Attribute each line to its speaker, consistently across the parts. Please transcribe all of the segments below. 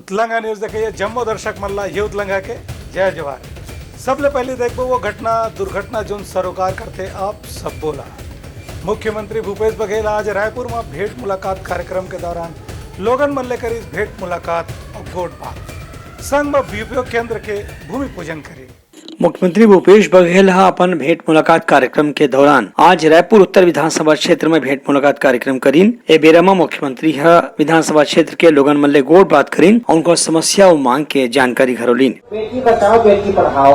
Speaker 1: उतलंगा news देखिए जम्मू दर्शक मल्ला ये उतलंगा के जय जवाहर। सबले पहले देखो वो घटना दुर्घटना जो सरोकार करते आप सब बोला। मुख्यमंत्री भूपेश बघेल आज रायपुर में भेंट मुलाकात कार्यक्रम के दौरान लोगन मल्ले करी भेंट मुलाकात और गोट बात संघ में बीपीओ केंद्र के भूमि पूजन करी।
Speaker 2: मुख्यमंत्री भूपेश बघेल अपन भेंट मुलाकात कार्यक्रम के दौरान आज रायपुर उत्तर विधानसभा क्षेत्र में भेंट मुलाकात कार्यक्रम करीन। ए बेरा में मुख्यमंत्री विधानसभा क्षेत्र के लोगन मल्ले गोट बात करीन और उनको समस्या और मांग के जानकारी घरोलीन।
Speaker 3: बेटी बचाओ बेटी पढ़ाओ।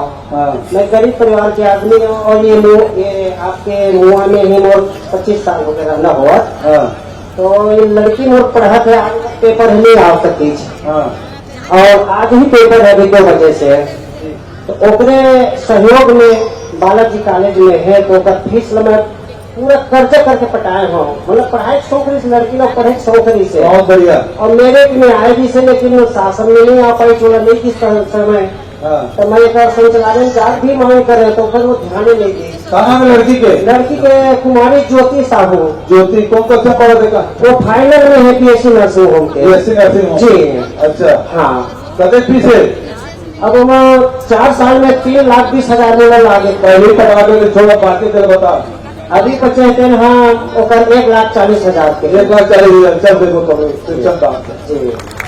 Speaker 3: मैं गरीब परिवार के आदमी हूँ और ये आपके मुआ में ही मोर 25 साल हो गया न हुआ। तो ये लड़की मोर पढ़ा थे, पेपर नहीं आ सकती और आज ही पेपर है 2 बजे से। तो ओकरे सहयोग में बालाजी कॉलेज में है तो फीस मैं पूरा कर्जा करके पटाए हूँ। मतलब पढ़ाई छोकरी से लड़की लोग पढ़े छोकरी से बहुत बढ़िया। और मेरे में आए भी से लेकिन शासन में नहीं आ पाई चोला नहीं किस समय। तो मैं एक संचालन जाग भी मांग करे तो फिर वो ध्यान नहीं दी।
Speaker 4: कहाँ में लड़की के
Speaker 3: कुमारी ज्योति साहू।
Speaker 4: ज्योति कौन सा पढ़ा देगा?
Speaker 3: वो फाइनल में है PSC नर्सिंग होम के।
Speaker 4: जी अच्छा हाँ। कदे फीस है?
Speaker 3: अब हम 4 साल में 3,20,000 में लागे।
Speaker 4: पहले पढ़ा दे थोड़ा बातें कर बता।
Speaker 3: अभी बचे थे हाँ 1,40,000 के।
Speaker 4: 1,40,000 चल देखो तो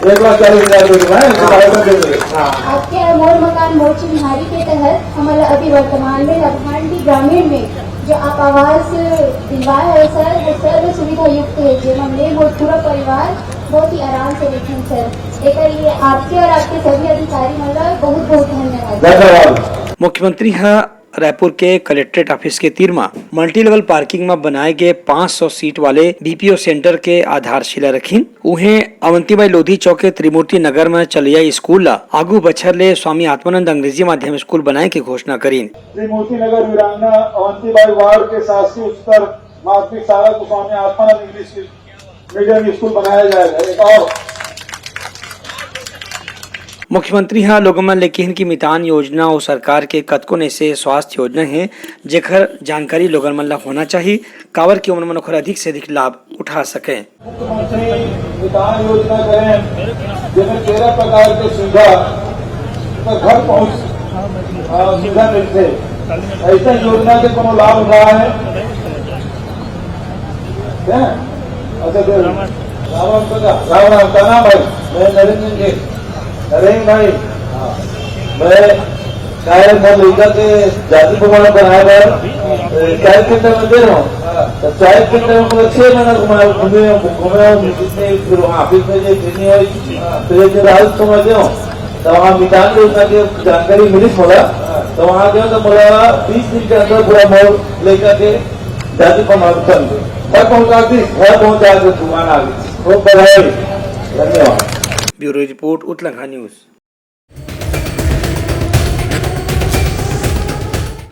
Speaker 4: 1,40,000
Speaker 5: आपके अमोल मकान मोर चिन्हारी के तहत हमारा अभी वर्तमान में लभांडी ग्रामीण में जो आप आवास दिलवाए है सर, वो सर्व सुविधा युक्त है जो हमने वो पूरा परिवार बहुत ही आराम से देखें सर। एक ये आपके और आपके सभी अधिकारी मतलब बहुत बहुत धन्यवाद।
Speaker 2: मुख्यमंत्री रायपुर के कलेक्ट्रेट ऑफिस के तीर में मल्टी लेवल पार्किंग में बनाए गए 500 सीट वाले बीपीओ सेंटर के आधारशिला रखी। उन्हें अवंतीबाई लोधी चौक के त्रिमूर्ति नगर में चलिया स्कूल आगू बछर ले स्वामी आत्मानंद अंग्रेजी माध्यम स्कूल बनाए की घोषणा करी।
Speaker 4: त्रिमूर्ति नगर वीरांगना अवंतीबाई वार्ड के शासकीय उच्चतर माध्यमिक शाला को Swami Atmanand English medium school बनाया जाएगा। एक और
Speaker 2: मुख्यमंत्री लोगों में लेकिन की मितान योजना और सरकार के कतकों ने से स्वास्थ्य योजना है जेकर जानकारी लोगों में होना चाहिए कावर की उम्र मनोखर अधिक से अधिक लाभ उठा सके।
Speaker 4: मुख्यमंत्री मितान योजना करें जिसमें 13 प्रकार के सुविधा घर पहुँच सुविधा मिलते। ऐसा योजना के कोनो लाभ उठा है अच्छा राम का नाम है मैं नरेंद्र भाई मैं शायद मैं लड़का के जाति प्रमाण बनाया चाय केंद्र में दे रहा हूँ। तो चाय केंद्र में पूरा 6 महीना घुमे जितने फिर वहाँ ऑफिस में जो ट्रेनिंग हुई फिर राहत समझ गया तो वहाँ मितान योजना की जानकारी मिली थोड़ा। तो वहाँ गया तो बोला 20 दिन के अंदर पूरा मोल लेकर के जाति प्रमाण घर पहुँचा के दुकान आ गई। खूब बधाई। धन्यवाद।
Speaker 2: ब्यूरो रिपोर्ट उतलंगा न्यूज।